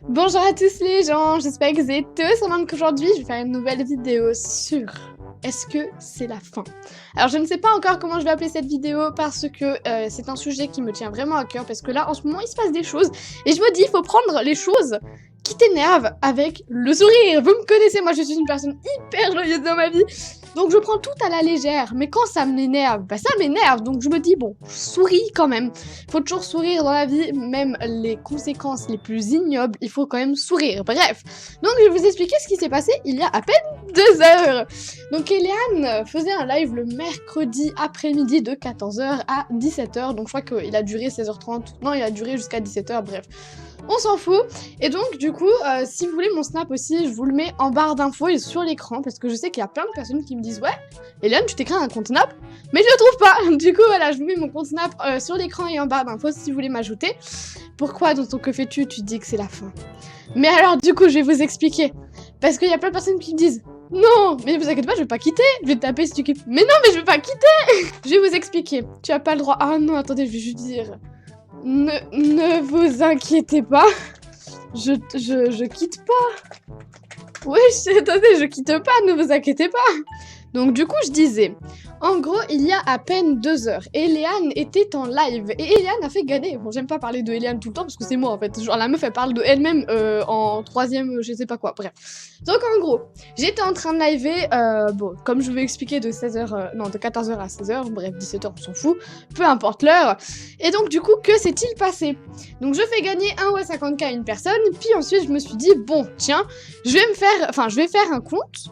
Bonjour à tous les gens, j'espère que vous êtes tous en même qu'aujourd'hui je vais faire une nouvelle vidéo sur est-ce que c'est la fin. Alors je ne sais pas encore comment je vais appeler cette vidéo parce que c'est un sujet qui me tient vraiment à cœur parce que là en ce moment il se passe des choses et je me dis il faut prendre les choses qui t'énervent avec le sourire. Vous me connaissez, moi je suis une personne hyper joyeuse dans ma vie. Donc je prends tout à la légère, mais quand ça m'énerve, bah ça m'énerve, donc je me dis bon, je souris quand même. Faut toujours sourire dans la vie, même les conséquences les plus ignobles, il faut quand même sourire, bref. Donc je vais vous expliquer ce qui s'est passé il y a à peine 2 heures. Donc Eliane faisait un live le mercredi après-midi de 14h à 17h, donc je crois qu'il a duré 16h30, non il a duré jusqu'à 17h, bref. On s'en fout. Et donc du coup, si vous voulez mon snap aussi, je vous le mets en barre d'infos et sur l'écran, parce que je sais qu'il y a plein de personnes qui me disent ouais, Eliane, tu t'es créé un compte snap, mais je le trouve pas. Du coup voilà, je vous mets mon compte snap sur l'écran et en barre d'infos si vous voulez m'ajouter. Pourquoi dans ton que fais-tu, tu dis que c'est la fin? Mais alors du coup, je vais vous expliquer. Parce qu'il y a plein de personnes qui me disent non, mais ne vous inquiétez pas, je vais pas quitter, je vais te taper si tu kiffes. Mais non, mais je vais pas quitter. Je vais vous expliquer. Tu as pas le droit. Ah non, attendez, je vais juste dire. Ne vous inquiétez pas, je quitte pas. Ouais, attendez, je quitte pas, ne vous inquiétez pas. Donc du coup, je disais, en gros, il y a à peine 2 heures, Eliane était en live, et Eliane a fait gagner. Bon, j'aime pas parler de Eliane tout le temps, parce que c'est moi, en fait. Genre, la meuf, elle parle de elle-même en troisième, je sais pas quoi, bref. Donc, en gros, j'étais en train de liver, bon, comme je vous ai expliqué, de 16h, non, de 14h à 16h, bref, 17h, on s'en fout, peu importe l'heure. Et donc, du coup, que s'est-il passé? Donc, je fais gagner 1 ou 50K à une personne, puis ensuite, je me suis dit, bon, tiens, je vais faire un compte,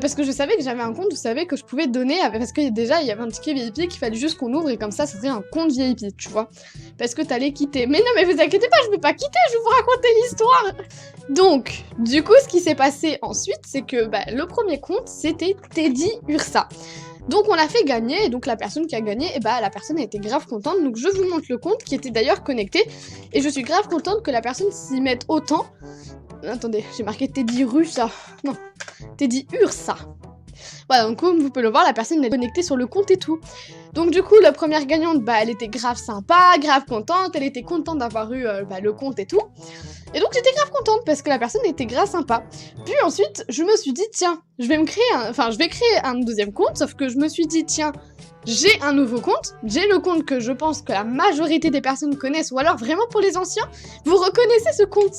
parce que je savais que j'avais un compte, vous savez, que je pouvais donner, parce que déjà, il y avait un ticket VIP qu'il fallait juste qu'on ouvre, et comme ça serait un compte VIP, tu vois. Parce que t'allais quitter. Mais non, mais vous inquiétez pas, je vais pas quitter, je vais vous raconter l'histoire. Donc, du coup, ce qui s'est passé ensuite, c'est que le premier compte, c'était Teddy Ursa. Donc on l'a fait gagner, et donc la personne qui a gagné, et la personne a été grave contente, donc je vous montre le compte qui était d'ailleurs connecté, et je suis grave contente que la personne s'y mette autant. Attendez, j'ai marqué Teddy Ursa. Non, Teddy Ursa. Voilà, donc comme vous pouvez le voir, la personne est connectée sur le compte et tout. Donc du coup, la première gagnante, elle était grave sympa, grave contente, elle était contente d'avoir eu le compte et tout. Et donc j'étais grave contente parce que la personne était grave sympa. Puis ensuite, je me suis dit, tiens, je vais créer un deuxième compte, sauf que je me suis dit, tiens, j'ai un nouveau compte, j'ai le compte que je pense que la majorité des personnes connaissent, ou alors vraiment pour les anciens, vous reconnaissez ce compte.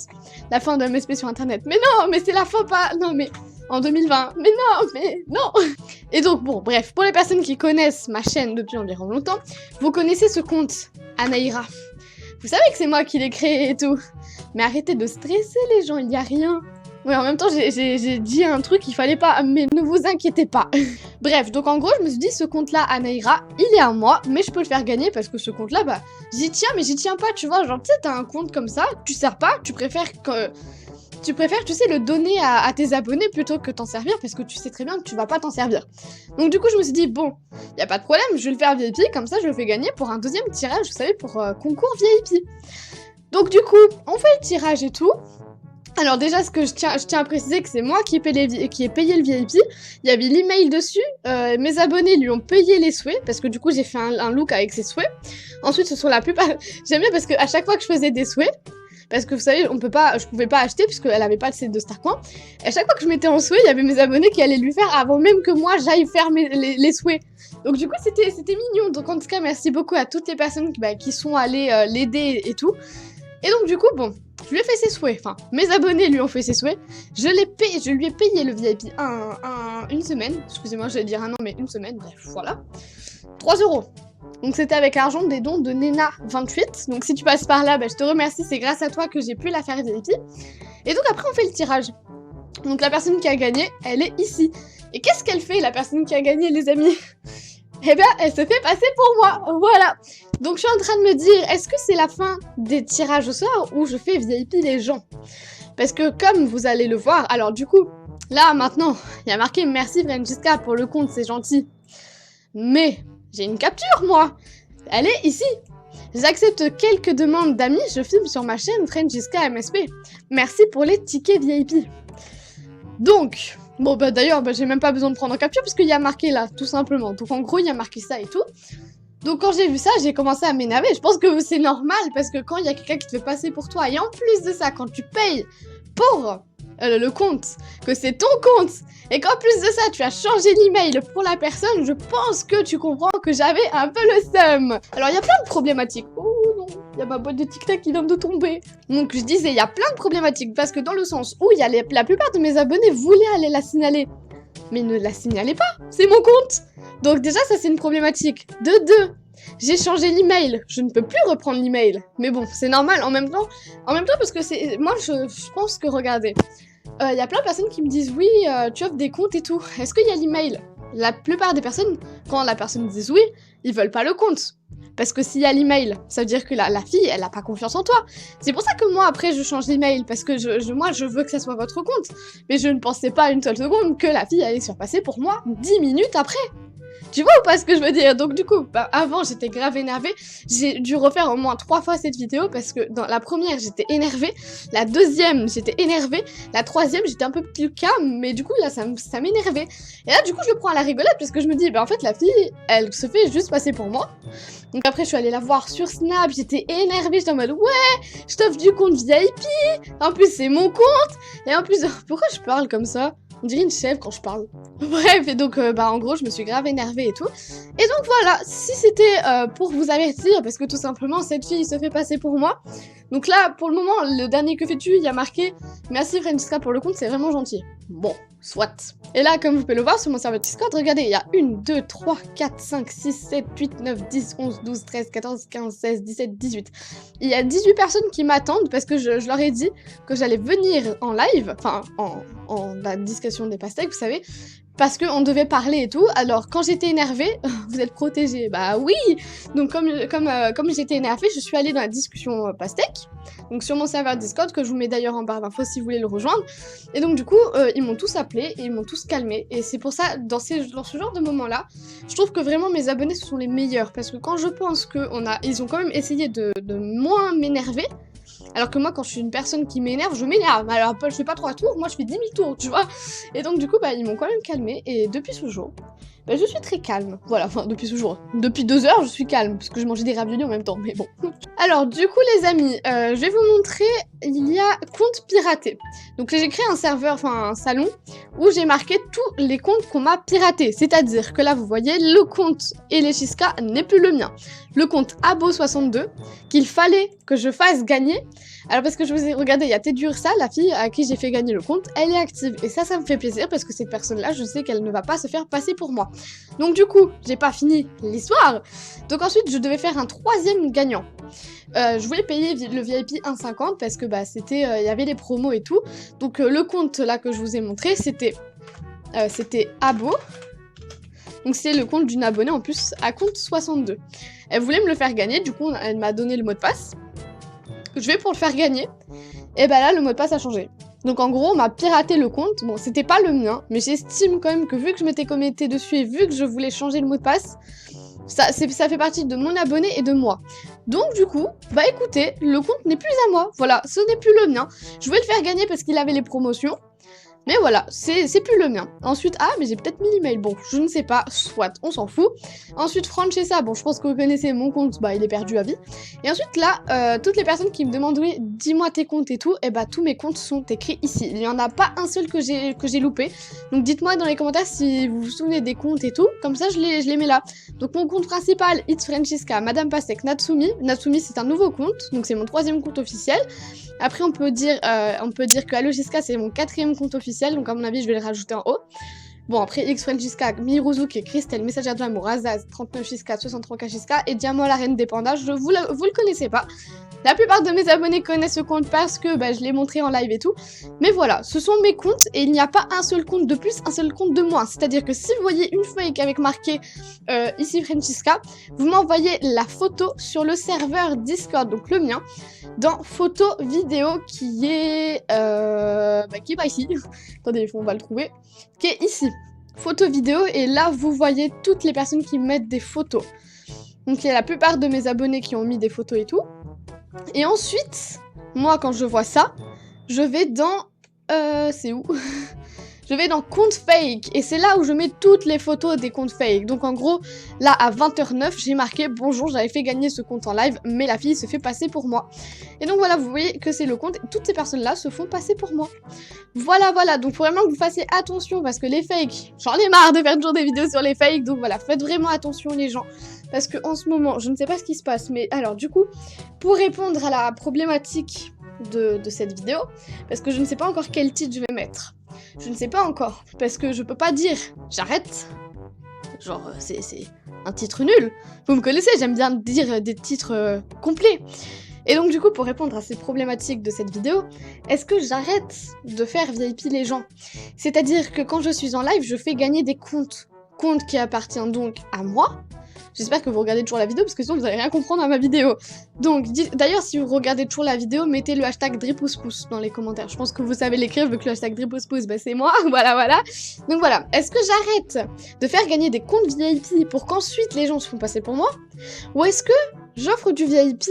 La fin de MSP sur internet. Mais non, mais c'est la fin pas... Non mais... En 2020. Mais non, mais non. Et donc bon, bref, pour les personnes qui connaissent ma chaîne depuis environ longtemps, vous connaissez ce compte, Anaïra. Vous savez que c'est moi qui l'ai créé et tout. Mais arrêtez de stresser les gens, il y a rien. Ouais, en même temps, j'ai dit un truc, il fallait pas, mais ne vous inquiétez pas. Bref, donc en gros, je me suis dit, ce compte-là, Anaïra, il est à moi, mais je peux le faire gagner parce que ce compte-là, j'y tiens, mais j'y tiens pas, tu vois. Genre, tu sais, t'as un compte comme ça, tu sers pas, tu préfères, tu sais, le donner à tes abonnés plutôt que t'en servir parce que tu sais très bien que tu vas pas t'en servir. Donc du coup, je me suis dit, bon, y a pas de problème, je vais le faire VIP, comme ça, je le fais gagner pour un deuxième tirage, vous savez, pour concours VIP. Donc du coup, on fait le tirage et tout. Alors déjà, ce que je tiens à préciser que c'est moi qui ai payé le VIP. Il y avait l'email dessus, mes abonnés lui ont payé les souhaits, parce que du coup j'ai fait un look avec ses souhaits. Ensuite, ce sont la plupart... J'aime bien parce qu'à chaque fois que je faisais des souhaits, parce que vous savez, je pouvais pas acheter puisqu'elle avait pas de site de Starcoin. Et à chaque fois que je mettais en souhait, il y avait mes abonnés qui allaient lui faire avant même que moi j'aille faire les souhaits. Donc du coup, c'était mignon. Donc en tout cas, merci beaucoup à toutes les personnes qui sont allées l'aider et tout. Et donc du coup, bon, je lui ai fait ses souhaits, enfin, mes abonnés lui ont fait ses souhaits, je lui ai payé le VIP une semaine, excusez-moi, j'allais dire un an, mais une semaine, bref, voilà, 3 €. Donc c'était avec l'argent des dons de Nena28, donc si tu passes par là, je te remercie, c'est grâce à toi que j'ai pu la faire VIP. Et donc après on fait le tirage. Donc la personne qui a gagné, elle est ici. Et qu'est-ce qu'elle fait, la personne qui a gagné, les amis? Eh bien, elle se fait passer pour moi, voilà. Donc je suis en train de me dire, est-ce que c'est la fin des tirages au sort ou je fais VIP les gens? Parce que comme vous allez le voir, alors du coup, là maintenant, il y a marqué merci Francisca pour le compte, c'est gentil. Mais j'ai une capture, moi. Elle est ici. J'accepte quelques demandes d'amis, je filme sur ma chaîne Francisca MSP. Merci pour les tickets VIP. Donc... Bon d'ailleurs j'ai même pas besoin de prendre en capture parce qu'il y a marqué là, tout simplement. Donc en gros il y a marqué ça et tout. Donc quand j'ai vu ça, j'ai commencé à m'énerver. Je pense que c'est normal parce que quand il y a quelqu'un qui te fait passer pour toi et en plus de ça, quand tu payes pour le compte, que c'est ton compte et qu'en plus de ça, tu as changé l'email pour la personne, je pense que tu comprends que j'avais un peu le seum. Alors il y a plein de problématiques. Oh non, il y a ma boîte de tic-tac qui vient de tomber. Donc je disais, il y a plein de problématiques parce que dans le sens où il y a la plupart de mes abonnés voulaient aller la signaler. Mais ne la signalez pas, c'est mon compte. Donc déjà, ça c'est une problématique. De deux, j'ai changé l'email, je ne peux plus reprendre l'email. Mais bon, c'est normal en même temps parce que c'est... Moi, je pense que, regardez, y a plein de personnes qui me disent, oui, tu offres des comptes et tout. Est-ce qu'il y a l'email? La plupart des personnes, quand la personne dit oui, ils veulent pas le compte. Parce que s'il y a l'email, ça veut dire que la fille, elle a pas confiance en toi. C'est pour ça que moi, après, je change l'email, parce que moi, je veux que ça soit votre compte. Mais je ne pensais pas une seule seconde que la fille allait se faire passer pour moi 10 minutes après. Tu vois ou pas ce que je veux dire? Donc du coup, avant j'étais grave énervée, j'ai dû refaire au moins 3 fois cette vidéo parce que dans la première j'étais énervée, la deuxième j'étais énervée, la troisième j'étais un peu plus calme, mais du coup là ça m'énervait. Et là du coup je le prends à la rigolade parce que je me dis, en fait la fille, elle se fait juste passer pour moi. Donc après je suis allée la voir sur Snap, j'étais énervée, j'étais en mode ouais, je t'offre du compte VIP, en plus c'est mon compte, et en plus, pourquoi je parle comme ça? On dirait une chèvre quand je parle. Bref, et donc, en gros, je me suis grave énervée et tout. Et donc, voilà, si c'était pour vous avertir, parce que tout simplement, cette fille se fait passer pour moi. Donc là, pour le moment, le dernier que fais-tu, il y a marqué « Merci Francisca pour le compte, c'est vraiment gentil. » Bon, soit. Et là, comme vous pouvez le voir sur mon serveur Discord, regardez, il y a 1, 2, 3, 4, 5, 6, 7, 8, 9, 10, 11, 12, 13, 14, 15, 16, 17, 18. Il y a 18 personnes qui m'attendent parce que je leur ai dit que j'allais venir en live, enfin, en la discussion des pastèques, vous savez, parce qu'on devait parler et tout. Alors, quand j'étais énervée, vous êtes protégés. Bah oui. Donc, comme j'étais énervée, je suis allée dans la discussion pastèque. Donc, sur mon serveur Discord, que je vous mets d'ailleurs en barre d'infos si vous voulez le rejoindre. Et donc, du coup, ils m'ont tous appelé et ils m'ont tous calmé. Et c'est pour ça, dans ce genre de moment-là, je trouve que vraiment mes abonnés, ce sont les meilleurs. Parce que quand je pense ils ont quand même essayé de moins m'énerver. Alors que moi, quand je suis une personne qui m'énerve, je m'énerve. Alors, je fais pas 3 tours, moi je fais 10 000 tours, tu vois. Et donc, du coup, ils m'ont quand même calmé. Et depuis ce jour, je suis très calme. Voilà, enfin, depuis ce jour. Depuis 2 heures, je suis calme. Parce que je mangeais des raviolis en même temps, mais bon. Alors, du coup, les amis, je vais vous montrer. Il y a compte piraté. Donc là, j'ai créé un serveur, enfin un salon, où j'ai marqué tous les comptes qu'on m'a piratés. C'est-à-dire que là, vous voyez, le compte Elechiska n'est plus le mien. Le compte Abo62, qu'il fallait que je fasse gagner. Alors parce que je vous ai regardé, il y a Tedursa, la fille à qui j'ai fait gagner le compte, elle est active. Et ça me fait plaisir parce que cette personne-là, je sais qu'elle ne va pas se faire passer pour moi. Donc du coup, j'ai pas fini l'histoire. Donc ensuite, je devais faire un 3e gagnant. Je voulais payer le VIP 1,50 parce que c'était, il y avait les promos et tout. Donc le compte là que je vous ai montré, c'était Abo. Donc c'est le compte d'une abonnée en plus à compte 62. Elle voulait me le faire gagner, du coup elle m'a donné le mot de passe. Je vais pour le faire gagner. Et là le mot de passe a changé. Donc en gros on m'a piraté le compte. Bon c'était pas le mien, mais j'estime quand même que vu que je m'étais connectée dessus et vu que je voulais changer le mot de passe, ça fait partie de mon abonné et de moi. Donc du coup, écoutez, le compte n'est plus à moi. Voilà, ce n'est plus le mien. Je voulais le faire gagner parce qu'il avait les promotions. Mais voilà, c'est plus le mien. Ensuite, mais j'ai peut-être mis l'email. Bon, je ne sais pas, soit, on s'en fout. Ensuite, Francesca, bon, je pense que vous connaissez mon compte, il est perdu à vie. Et ensuite, là, toutes les personnes qui me demandent, oui, dis-moi tes comptes et tout, tous mes comptes sont écrits ici. Il n'y en a pas un seul que j'ai loupé. Donc dites-moi dans les commentaires si vous vous souvenez des comptes et tout, comme ça je les mets là. Donc mon compte principal, It's Francisca, Madame Pastek, Natsumi. Natsumi, c'est un nouveau compte, donc c'est mon 3e compte officiel. Après, on peut dire que Alogiska, c'est mon 4e compte officiel, donc à mon avis, je vais le rajouter en haut. Bon, après, X Francisca, Miruzuki, Christelle, Messagère de l'amour, Azaz, 39 Shiska, 63 Shiska et Diamant la reine des pandas, vous le connaissez pas. La plupart de mes abonnés connaissent ce compte parce que je l'ai montré en live et tout. Mais voilà, ce sont mes comptes et il n'y a pas un seul compte de plus, un seul compte de moins. C'est-à-dire que si vous voyez une feuille avec marqué ici Francisca, vous m'envoyez la photo sur le serveur Discord, donc le mien, dans photo vidéo qui est par ici. Attendez, on va le trouver. Qui est ici. Photo vidéo et là vous voyez toutes les personnes qui mettent des photos. Donc il y a la plupart de mes abonnés qui ont mis des photos et tout. Et ensuite, moi quand je vois ça, je vais dans... c'est où? Je je vais dans compte fake et c'est là où je mets toutes les photos des comptes fake. Donc en gros, là à 20h09, j'ai marqué bonjour, j'avais fait gagner ce compte en live, mais la fille se fait passer pour moi. Et donc voilà, vous voyez que c'est le compte, toutes ces personnes-là se font passer pour moi. Voilà, donc faut vraiment que vous fassiez attention parce que les fakes, j'en ai marre de faire toujours des vidéos sur les fakes, donc voilà, faites vraiment attention les gens. Parce que en ce moment, je ne sais pas ce qui se passe, mais alors du coup, pour répondre à la problématique de cette vidéo, parce que je ne sais pas encore quel titre je vais mettre. Je ne sais pas encore, parce que je peux pas dire j'arrête. Genre, c'est un titre nul. Vous me connaissez, j'aime bien dire des titres complets. Et donc du coup, pour répondre à ces problématiques de cette vidéo, est-ce que j'arrête de faire VIP les gens? C'est-à-dire que quand je suis en live, je fais gagner des comptes. Comptes qui appartiennent donc à moi. J'espère que vous regardez toujours la vidéo, parce que sinon vous allez rien comprendre à ma vidéo. Donc, d'ailleurs, si vous regardez toujours la vidéo, mettez le hashtag Dripousspouce dans les commentaires. Je pense que vous savez l'écrire, vu que le hashtag Dripousspouce, bah c'est moi, voilà. Donc voilà, est-ce que j'arrête de faire gagner des comptes VIP pour qu'ensuite les gens se font passer pour moi? Ou est-ce que j'offre du VIP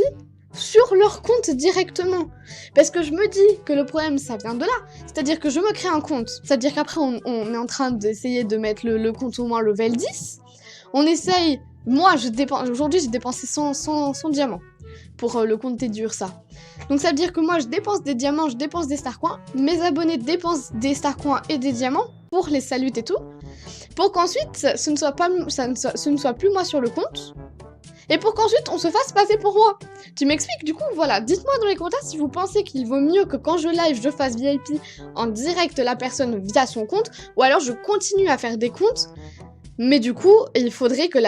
sur leur compte directement? Parce que je me dis que le problème ça vient de là, c'est-à-dire que je me crée un compte, c'est-à-dire qu'après on est en train d'essayer de mettre le compte au moins level 10, on essaye, moi aujourd'hui j'ai dépensé 100 diamants pour le compte d'Ursa. Donc ça veut dire que moi je dépense des diamants, je dépense des starcoins, mes abonnés dépensent des starcoins et des diamants pour les salutes et tout, pour qu'ensuite ce ne soit plus moi sur le compte, et pour qu'ensuite on se fasse passer pour moi. Tu m'expliques? Du coup, voilà, dites-moi dans les commentaires si vous pensez qu'il vaut mieux que quand je live, je fasse VIP en direct la personne via son compte, ou alors je continue à faire des comptes, mais du coup, il faudrait que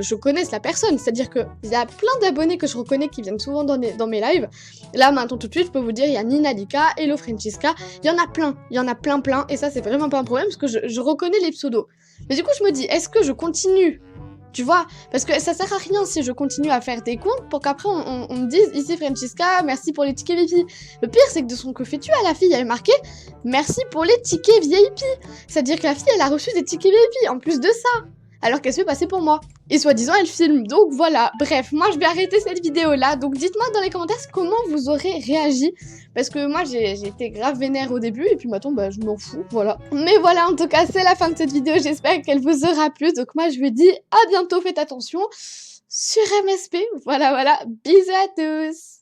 je connaisse la personne. C'est-à-dire qu'il y a plein d'abonnés que je reconnais qui viennent souvent dans mes lives. Là, maintenant, tout de suite, je peux vous dire, il y a Ninalika, Hello Francisca, il y en a plein, et ça, c'est vraiment pas un problème, parce que je reconnais les pseudos. Mais du coup, je me dis, est-ce que je continue? Tu vois, parce que ça sert à rien si je continue à faire des comptes pour qu'après on me dise ici Francisca, merci pour les tickets VIP. Le pire c'est que de son que fais-tu à la fille, il y avait marqué merci pour les tickets VIP. C'est-à-dire que la fille elle a reçu des tickets VIP en plus de ça, alors qu'elle se fait passer pour moi. Et soi-disant elle filme, donc voilà. Bref, moi je vais arrêter cette vidéo là, donc dites-moi dans les commentaires comment vous aurez réagi. Parce que moi j'ai été grave vénère au début et puis maintenant bah je m'en fous, voilà. Mais voilà, en tout cas c'est la fin de cette vidéo, j'espère qu'elle vous aura plu. Donc moi je vous dis à bientôt, faites attention sur MSP, voilà, bisous à tous.